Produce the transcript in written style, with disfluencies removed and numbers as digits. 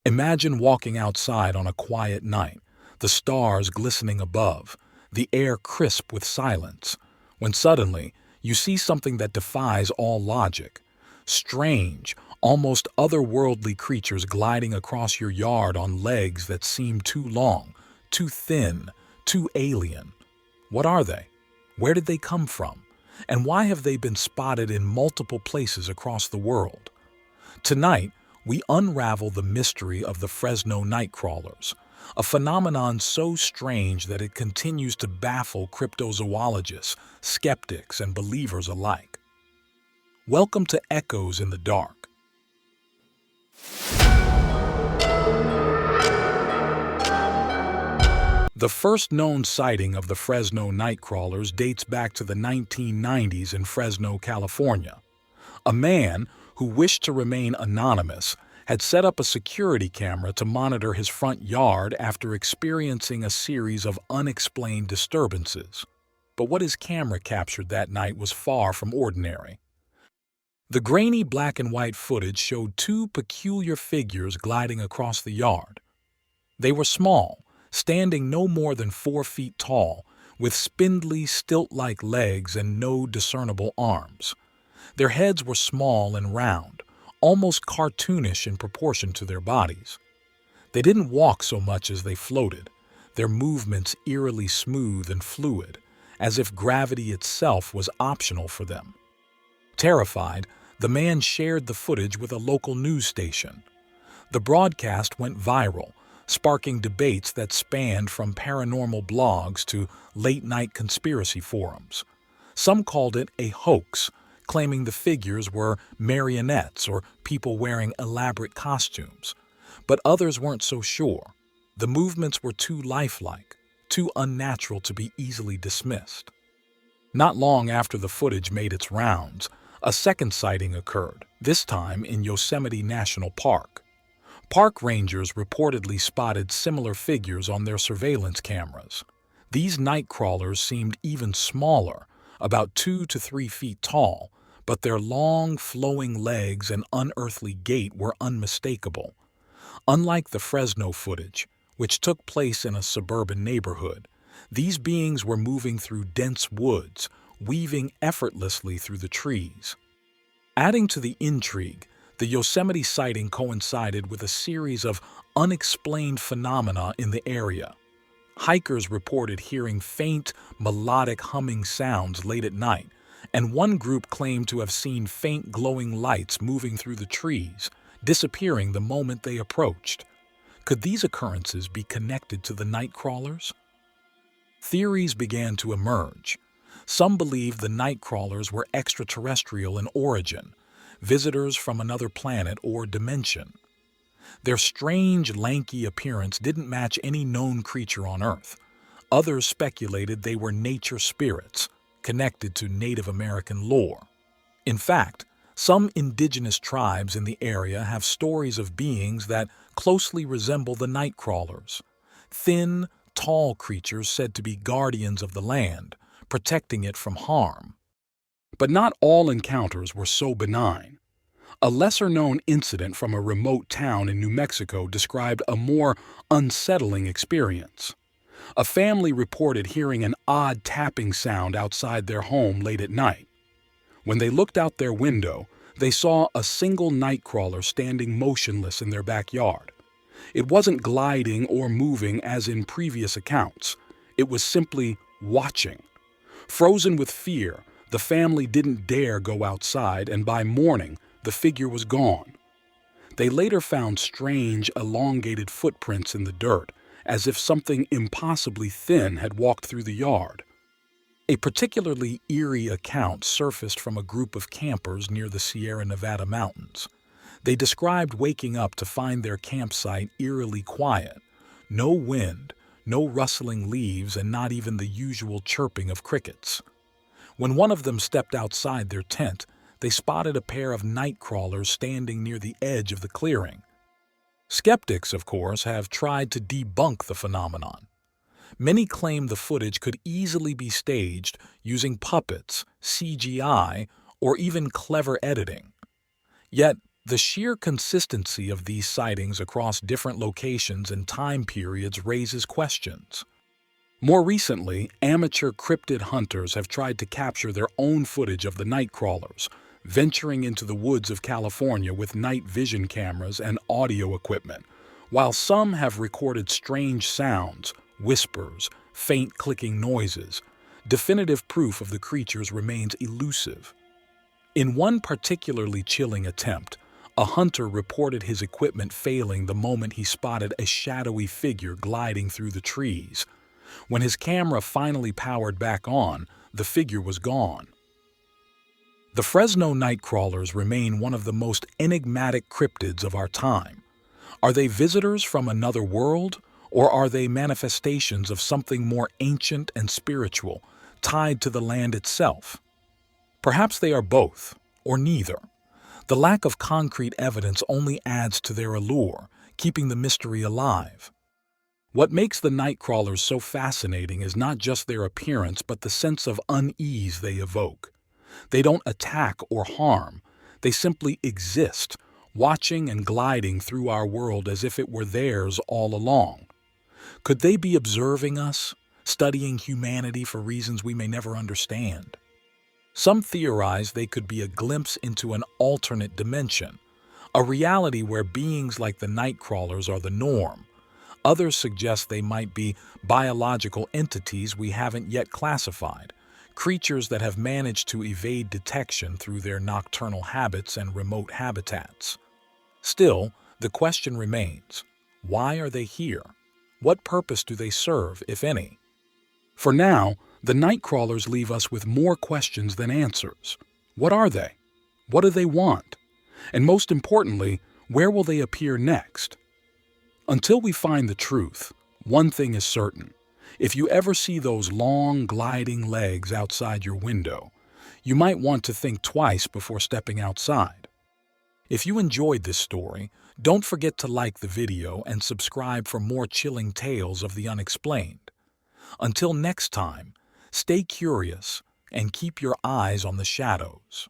Imagine walking outside on a quiet night, the stars glistening above, the air crisp with silence, when suddenly you see something that defies all logic. Strange, almost otherworldly creatures gliding across your yard on legs that seem too long, too thin, too alien. What are they? Where did they come from? And why have they been spotted in multiple places across the world? Tonight, we unravel the mystery of the Fresno Nightcrawlers, a phenomenon so strange that it continues to baffle cryptozoologists, skeptics, and believers alike. Welcome to Echoes in the Dark. The first known sighting of the Fresno Nightcrawlers dates back to the 1990s in Fresno, California. A man who wished to remain anonymous had set up a security camera to monitor his front yard after experiencing a series of unexplained disturbances. But what his camera captured that night was far from ordinary. The grainy black and white footage showed two peculiar figures gliding across the yard. They were small, standing no more than 4 feet tall, with spindly, stilt-like legs and no discernible arms. Their heads were small and round, almost cartoonish in proportion to their bodies. They didn't walk so much as they floated, their movements eerily smooth and fluid, as if gravity itself was optional for them. Terrified, the man shared the footage with a local news station. The broadcast went viral, sparking debates that spanned from paranormal blogs to late-night conspiracy forums. Some called it a hoax, claiming the figures were marionettes or people wearing elaborate costumes. But others weren't so sure. The movements were too lifelike, too unnatural to be easily dismissed. Not long after the footage made its rounds, a second sighting occurred, this time in Yosemite National Park. Park rangers reportedly spotted similar figures on their surveillance cameras. These night crawlers seemed even smaller, about 2 to 3 feet tall, but their long, flowing legs and unearthly gait were unmistakable. Unlike the Fresno footage, which took place in a suburban neighborhood, these beings were moving through dense woods, weaving effortlessly through the trees. Adding to the intrigue, the Yosemite sighting coincided with a series of unexplained phenomena in the area. Hikers reported hearing faint, melodic humming sounds late at night, and one group claimed to have seen faint glowing lights moving through the trees, disappearing the moment they approached. Could these occurrences be connected to the night crawlers? Theories began to emerge. Some believed the night crawlers were extraterrestrial in origin, visitors from another planet or dimension. Their strange, lanky appearance didn't match any known creature on Earth. Others speculated they were nature spirits, connected to Native American lore. In fact, some indigenous tribes in the area have stories of beings that closely resemble the night crawlers. Thin, tall creatures said to be guardians of the land, protecting it from harm. But not all encounters were so benign. A lesser-known incident from a remote town in New Mexico described a more unsettling experience. A family reported hearing an odd tapping sound outside their home late at night. When they looked out their window, they saw a single nightcrawler standing motionless in their backyard. It wasn't gliding or moving as in previous accounts. It was simply watching. Frozen with fear, the family didn't dare go outside, and by morning, the figure was gone. They later found strange, elongated footprints in the dirt, as if something impossibly thin had walked through the yard. A particularly eerie account surfaced from a group of campers near the Sierra Nevada mountains. They described waking up to find their campsite eerily quiet. No wind, no rustling leaves, and not even the usual chirping of crickets. When one of them stepped outside their tent, they spotted a pair of night crawlers standing near the edge of the clearing. Skeptics, of course, have tried to debunk the phenomenon. Many claim the footage could easily be staged using puppets, CGI, or even clever editing. Yet, The sheer consistency of these sightings across different locations and time periods raises questions. More recently, amateur cryptid hunters have tried to capture their own footage of the Nightcrawlers, venturing into the woods of California with night vision cameras and audio equipment. While some have recorded strange sounds, whispers, faint clicking noises, definitive proof of the creatures remains elusive. In one particularly chilling attempt, a hunter reported his equipment failing the moment he spotted a shadowy figure gliding through the trees. When his camera finally powered back on, the figure was gone. The Fresno Nightcrawlers remain one of the most enigmatic cryptids of our time. Are they visitors from another world, or are they manifestations of something more ancient and spiritual, tied to the land itself? Perhaps they are both, or neither. The lack of concrete evidence only adds to their allure, keeping the mystery alive. What makes the Nightcrawlers so fascinating is not just their appearance, but the sense of unease they evoke. They don't attack or harm, they simply exist, watching and gliding through our world as if it were theirs all along. Could they be observing us, studying humanity for reasons we may never understand? Some theorize they could be a glimpse into an alternate dimension, a reality where beings like the Nightcrawlers are the norm. Others suggest they might be biological entities we haven't yet classified, creatures that have managed to evade detection through their nocturnal habits and remote habitats. Still, the question remains, why are they here? What purpose do they serve, if any? For now, the Nightcrawlers leave us with more questions than answers. What are they? What do they want? And most importantly, where will they appear next? Until we find the truth, one thing is certain. If you ever see those long, gliding legs outside your window, you might want to think twice before stepping outside. If you enjoyed this story, don't forget to like the video and subscribe for more chilling tales of the unexplained. Until next time, stay curious and keep your eyes on the shadows.